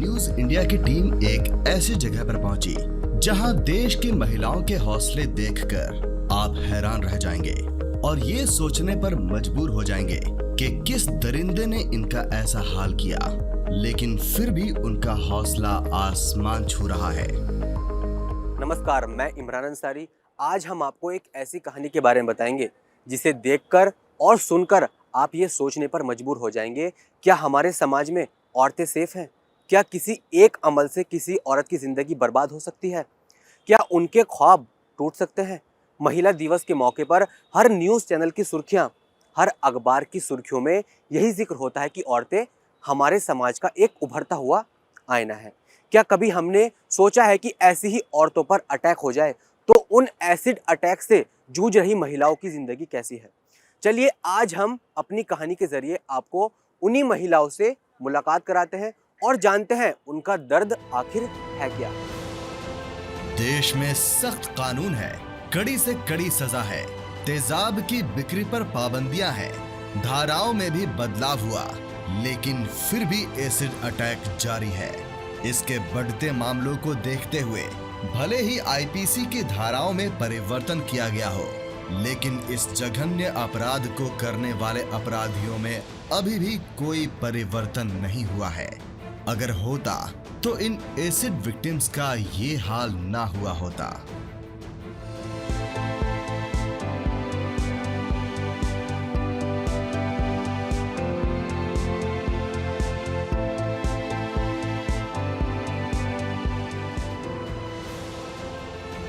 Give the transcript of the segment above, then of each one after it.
News India की team एक ऐसी जगह पर पहुंची जहां देश की महिलाओं के हौसले देखकर आप हैरान रह जाएंगे और ये सोचने पर मजबूर हो जाएंगे कि किस दरिंदे ने इनका ऐसा हाल किया, लेकिन फिर भी उनका हौसला आसमान छू रहा है। नमस्कार, मैं इमरान अंसारी। आज हम आपको एक ऐसी कहानी के बारे में बताएंगे जिसे देखकर और सुनकर आप ये सोचने पर मजबूर हो जाएंगे, क्या हमारे समाज में औरतें सेफ हैं? क्या किसी एक अमल से किसी औरत की ज़िंदगी बर्बाद हो सकती है? क्या उनके ख्वाब टूट सकते हैं? महिला दिवस के मौके पर हर न्यूज़ चैनल की सुर्खियाँ, हर अखबार की सुर्खियों में यही जिक्र होता है कि औरतें हमारे समाज का एक उभरता हुआ आईना है। क्या कभी हमने सोचा है कि ऐसी ही औरतों पर अटैक हो जाए तो उन एसिड अटैक से जूझ रही महिलाओं की ज़िंदगी कैसी है? चलिए आज हम अपनी कहानी के ज़रिए आपको उन्हीं महिलाओं से मुलाकात कराते हैं और जानते हैं उनका दर्द आखिर है क्या। देश में सख्त कानून है, कड़ी से कड़ी सजा है, तेजाब की बिक्री पर पाबंदियां हैं, धाराओं में भी बदलाव हुआ, लेकिन फिर भी एसिड अटैक जारी है। इसके बढ़ते मामलों को देखते हुए भले ही आईपीसी की धाराओं में परिवर्तन किया गया हो, लेकिन इस जघन्य अपराध को करने वाले अपराधियों में अभी भी कोई परिवर्तन नहीं हुआ है। अगर होता तो इन एसिड विक्टिम्स का ये हाल ना हुआ होता।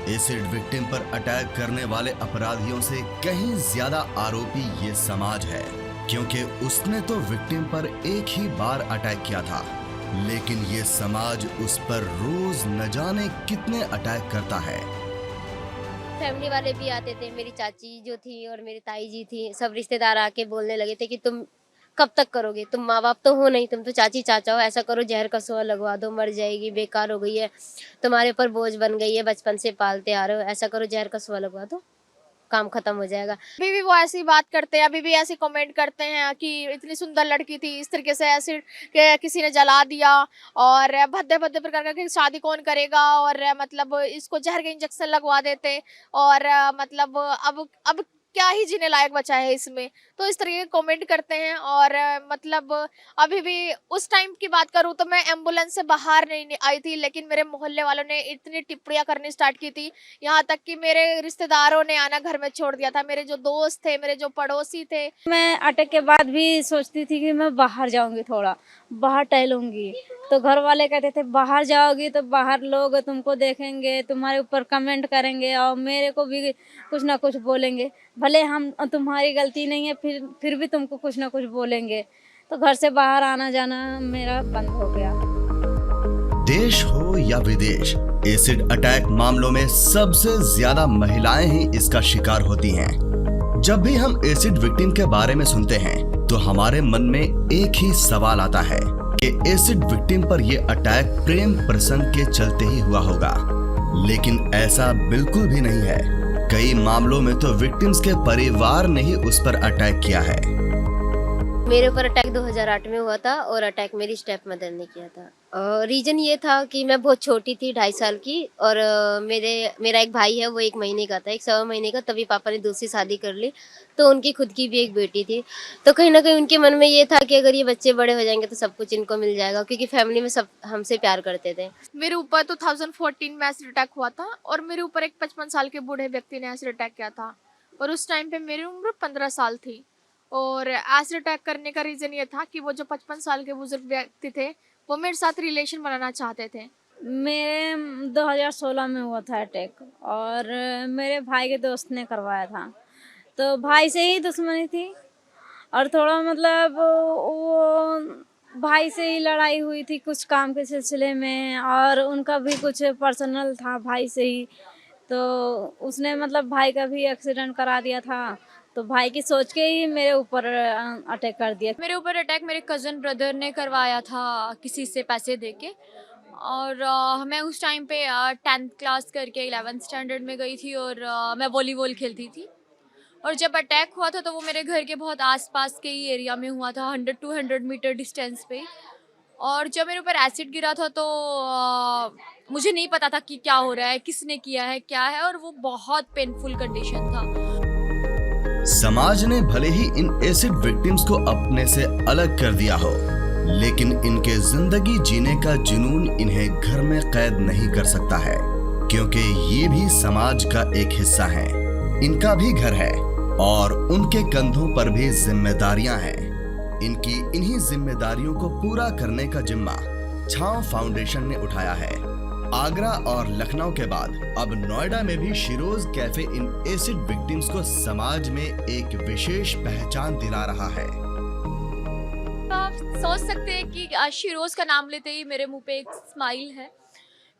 एसिड विक्टिम पर अटैक करने वाले अपराधियों से कहीं ज्यादा आरोपी ये समाज है, क्योंकि उसने तो विक्टिम पर एक ही बार अटैक किया था, लेकिन ये समाज उस पर रोज न जाने कितने अटैक करता है। फैमिली वाले भी आते थे, मेरी चाची जो थी और मेरी ताई जी थी, सब रिश्तेदार आके बोलने लगे थे कि तुम कब तक करोगे, तुम माँ बाप तो हो नहीं, तुम तो चाची चाचा हो, ऐसा करो जहर का सुआ लगवा दो, मर जाएगी, बेकार हो गई है, तुम्हारे ऊपर बोझ बन गई है, बचपन से पालते आ रहे हो, ऐसा करो जहर का सुआ लगवा दो, काम खत्म हो जाएगा। अभी भी वो ऐसी बात करते हैं, अभी भी ऐसी कमेंट करते हैं कि इतनी सुंदर लड़की थी, इस तरीके से एसिड के किसी ने जला दिया और भद्दे भद्दे प्रकार का शादी कौन करेगा, और मतलब इसको जहर के इंजेक्शन लगवा देते और मतलब अब क्या ही जीने लायक बचा है इसमें, तो इस तरीके के कमेंट करते हैं। और मतलब अभी भी उस टाइम की बात करूँ तो मैं एम्बुलेंस से बाहर नहीं आई थी, लेकिन मेरे मोहल्ले वालों ने इतनी टिप्पणियां करनी स्टार्ट की थी, यहाँ तक कि मेरे रिश्तेदारों ने आना घर में छोड़ दिया था, मेरे जो दोस्त थे, मेरे जो पड़ोसी थे। मैं अटैक के बाद भी सोचती थी कि मैं बाहर जाऊंगी, थोड़ा बाहर टहलूंगी, तो घर वाले कहते थे बाहर जाओगी तो बाहर लोग तुमको देखेंगे, तुम्हारे ऊपर कमेंट करेंगे और मेरे को भी कुछ ना कुछ बोलेंगे, भले हम तुम्हारी गलती नहीं है फिर भी तुमको कुछ ना कुछ बोलेंगे, तो घर से बाहर आना जाना मेरा बंद हो गया। देश हो या विदेश, एसिड अटैक मामलों में सबसे ज्यादा महिलाएं ही इसका शिकार होती हैं। जब भी हम एसिड विक्टिम के बारे में सुनते हैं तो हमारे मन में एक ही सवाल आता है कि एसिड विक्टिम पर यह अटैक प्रेम प्रसंग के चलते ही हुआ होगा, लेकिन ऐसा बिल्कुल भी नहीं है। कई मामलों में तो विक्टिम्स के परिवार ने ही उस पर अटैक किया है। मेरे ऊपर अटैक 2008 में हुआ था और अटैक मेरी स्टेप मदर ने किया था। रीज़न ये था कि मैं बहुत छोटी थी, 2.5 साल की, और मेरा एक भाई है, वो 1 महीने का था, 1 सवा महीने का, तभी पापा ने दूसरी शादी कर ली, तो उनकी खुद की भी एक बेटी थी, तो कहीं ना कहीं उनके मन में ये था कि अगर ये बच्चे बड़े हो जाएंगे तो सब कुछ इनको मिल जाएगा, क्योंकि फैमिली में सब हमसे प्यार करते थे। मेरे ऊपर 2014 में एसिड अटैक हुआ था और मेरे ऊपर एक 55 साल के बूढ़े व्यक्ति ने एसिड अटैक किया था, और उस टाइम पे मेरी उम्र 15 साल थी। और एसिड अटैक करने का रीज़न ये था कि वो जो 55 साल के बुजुर्ग व्यक्ति थे वो मेरे साथ रिलेशन बनाना चाहते थे। मेरे 2016 में हुआ था अटैक, और मेरे भाई के दोस्त ने करवाया था, तो भाई से ही दुश्मनी थी और थोड़ा मतलब वो भाई से ही लड़ाई हुई थी कुछ काम के सिलसिले में, और उनका भी कुछ पर्सनल था भाई से ही, तो उसने मतलब भाई का भी एक्सीडेंट करा दिया था, तो भाई की सोच के ही मेरे ऊपर अटैक कर दिया। मेरे ऊपर अटैक मेरे कज़न ब्रदर ने करवाया था किसी से पैसे देके, और मैं उस टाइम पे 10th क्लास करके 11th स्टैंडर्ड में गई थी, और मैं वॉलीबॉल खेलती थी, और जब अटैक हुआ था तो वो मेरे घर के बहुत आसपास के ही एरिया में हुआ था, 100-200 मीटर डिस्टेंस पे। और जब मेरे ऊपर एसिड गिरा था तो मुझे नहीं पता था कि क्या हो रहा है, किसने किया है, क्या है, और वो बहुत पेनफुल कंडीशन था। समाज ने भले ही इन एसिड विक्टिम्स को अपने से अलग कर दिया हो, लेकिन इनके जिंदगी जीने का जुनून इन्हें घर में कैद नहीं कर सकता है, क्योंकि ये भी समाज का एक हिस्सा है। इनका भी घर है और उनके कंधों पर भी जिम्मेदारियां हैं। इनकी इन्हीं जिम्मेदारियों को पूरा करने का जिम्मा छांव फाउंडेशन ने उठाया है। आगरा और लखनऊ के बाद अब नोएडा में भी शिरोज कैफे इन एसिड विक्टिम्स को समाज में एक विशेष पहचान दिला रहा है। आप सोच सकते हैं कि शिरोज का नाम लेते ही मेरे मुंह पे एक स्माइल है,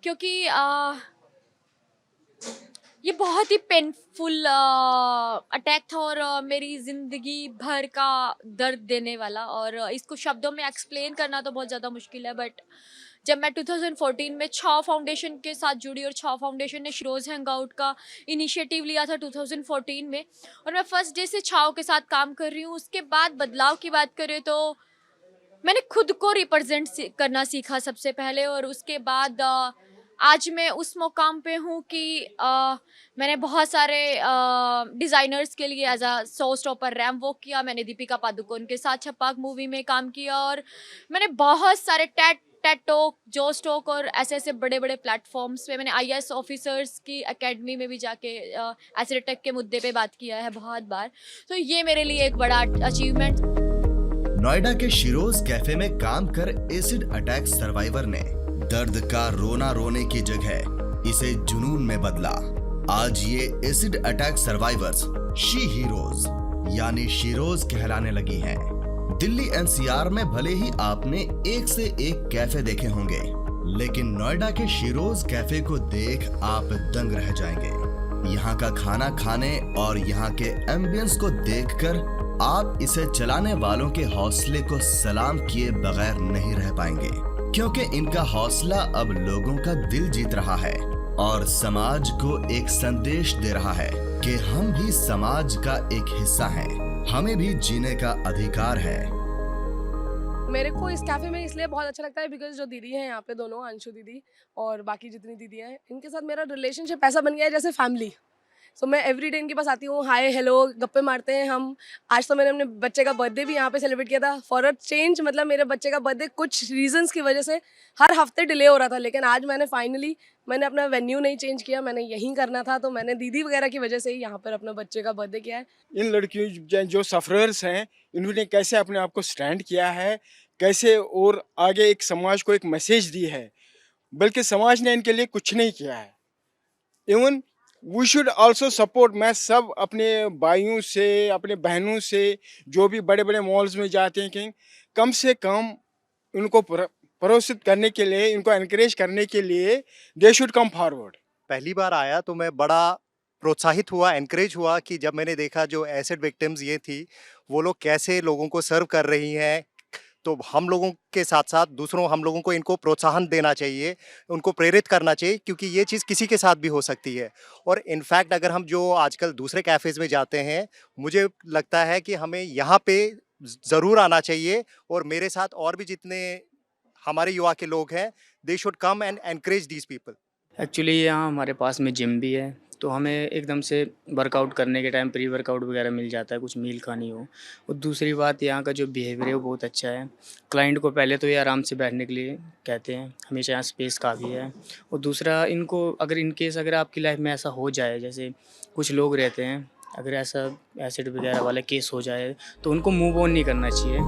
क्योंकि ये बहुत ही पेनफुल अटैक था और मेरी ज़िंदगी भर का दर्द देने वाला, और इसको शब्दों में एक्सप्लेन करना तो बहुत ज़्यादा मुश्किल है। बट जब मैं 2014 में छाव फाउंडेशन के साथ जुड़ी और छाव फाउंडेशन ने शिरोज हैंगआउट का इनिशिएटिव लिया था 2014 में, और मैं फर्स्ट डे से छाव के साथ काम कर रही हूँ। उसके बाद बदलाव की बात करें तो मैंने खुद को रिप्रेजेंट करना सीखा सबसे पहले, और उसके बाद आज मैं उस मुकाम पे हूँ कि मैंने बहुत सारे डिज़ाइनर्स के लिए as a show stopper ramp walk किया। मैंने दीपिका पादुकोण के साथ छपाक मूवी में काम किया, और मैंने बहुत सारे टेट टॉक, जो स्टॉक और ऐसे बड़े बड़े प्लेटफॉर्म्स पे मैंने IAS ऑफिसर्स की एकेडमी में भी जाके एसिड अटैक के मुद्दे पे बात किया है बहुत बार। तो ये मेरे लिए एक बड़ा अचीवमेंट। नोएडा के शिरोज कैफे में काम कर एसिड अटैक सर्वाइवर ने दर्द का रोना रोने की जगह इसे जुनून में बदला। आज ये acid attack survivors she heroes यानी शिरोज कहलाने लगी हैं। दिल्ली NCR में भले ही आपने एक से एक कैफे देखे होंगे, लेकिन नोएडा के शिरोज कैफे को देख आप दंग रह जाएंगे। यहाँ का खाना खाने और यहाँ के एम्बियंस को देखकर आप इसे चलाने वालों के हौसले को सलाम किए बगैर नहीं रह पाएंगे, क्योंकि इनका हौसला अब लोगों का दिल जीत रहा है और समाज को एक संदेश दे रहा है कि हम भी समाज का एक हिस्सा हैं, हमें भी जीने का अधिकार है। मेरे को इस कैफे में इसलिए बहुत अच्छा लगता है बिकॉज जो दीदी हैं यहाँ पे, दोनों अंशु दीदी और बाकी जितनी दीदी हैं, इनके साथ मेरा रिलेशनशिप ऐसा बन गया है जैसे फैमिली। सो मैं एवरी डे इनके पास आती हूँ, हाय हेलो गप्पे मारते हैं हम। आज तो मैंने अपने बच्चे का बर्थडे भी यहाँ पे सेलिब्रेट किया था फॉर अ चेंज। मतलब मेरे बच्चे का बर्थडे कुछ रीजंस की वजह से हर हफ्ते डिले हो रहा था, लेकिन आज मैंने अपना वेन्यू नहीं चेंज किया, मैंने यहीं करना था। तो मैंने दीदी वगैरह की वजह से ही यहाँ पर अपने बच्चे का बर्थडे किया है। इन लड़कियों जो सफरर्स हैं, इन्होंने कैसे अपने आप को स्टैंड किया है, कैसे और आगे एक समाज को एक मैसेज दी है, बल्कि समाज ने इनके लिए कुछ नहीं किया है। Even we should also support. मैं सब अपने भाइयों से, अपने बहनों से जो भी बड़े बड़े मॉल्स में जाते हैं, कि कम से कम उनको प्रोत्साहित करने के लिए, इनको एनकरेज करने के लिए दे शुड कम फॉरवर्ड। पहली बार आया तो मैं बड़ा प्रोत्साहित हुआ, एनकरेज हुआ कि जब मैंने देखा जो एसिड विक्टिम्स ये थी, वो लोग कैसे लोगों को सर्व कर रही हैं। तो हम लोगों के साथ साथ दूसरों हम लोगों को इनको प्रोत्साहन देना चाहिए, उनको प्रेरित करना चाहिए, क्योंकि ये चीज़ किसी के साथ भी हो सकती है। और इनफैक्ट अगर हम जो आजकल दूसरे कैफ़ेज़ में जाते हैं, मुझे लगता है कि हमें यहाँ पे ज़रूर आना चाहिए, और मेरे साथ और भी जितने हमारे युवा के लोग हैं, they should come and encourage these people. Actually यहाँ हमारे पास में जिम भी है, तो हमें एकदम से वर्कआउट करने के टाइम प्री वर्कआउट वगैरह मिल जाता है, कुछ मील खानी हो। और दूसरी बात, यहाँ का जो बिहेवियर है वो बहुत अच्छा है। क्लाइंट को पहले तो ये आराम से बैठने के लिए कहते हैं, हमेशा यहाँ स्पेस काफ़ी है। और दूसरा, इनको अगर इन केस अगर आपकी लाइफ में ऐसा हो जाए, जैसे कुछ लोग रहते हैं, अगर ऐसा एसिड वगैरह वाला केस हो जाए तो उनको मूव ऑन नहीं करना चाहिए।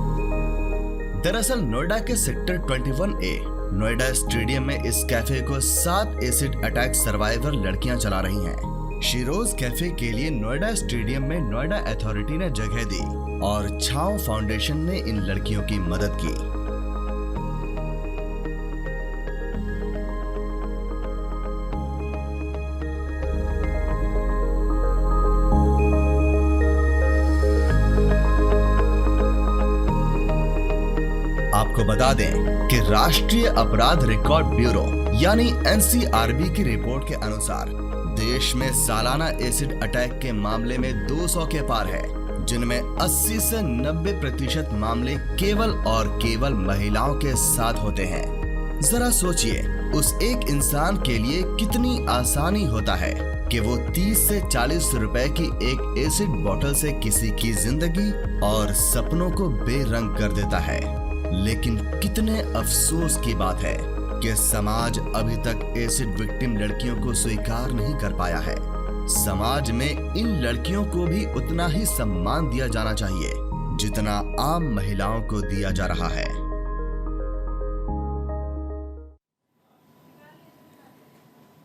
दरअसल नोएडा के सेक्टर 21A नोएडा स्टेडियम में इस कैफे को 7 एसिड अटैक सर्वाइवर लड़कियां चला रही हैं। शिरोज कैफे के लिए नोएडा स्टेडियम में नोएडा अथॉरिटी ने जगह दी और छांव फाउंडेशन ने इन लड़कियों की मदद की। आपको बता दें कि राष्ट्रीय अपराध रिकॉर्ड ब्यूरो यानी NCRB की रिपोर्ट के अनुसार देश में सालाना एसिड अटैक के मामले में 200 के पार है, जिनमें 80 से 90% मामले केवल और केवल महिलाओं के साथ होते हैं। जरा सोचिए, उस एक इंसान के लिए कितनी आसानी होता है कि वो 30 से 40 रुपए की एक एसिड बोतल से किसी की जिंदगी और सपनों को बेरंग कर देता है। लेकिन कितने अफसोस की बात है कि समाज अभी तक एसिड विक्टिम लड़कियों को स्वीकार नहीं कर पाया है। समाज में इन लड़कियों को भी उतना ही सम्मान दिया जाना चाहिए जितना आम महिलाओं को दिया जा रहा है।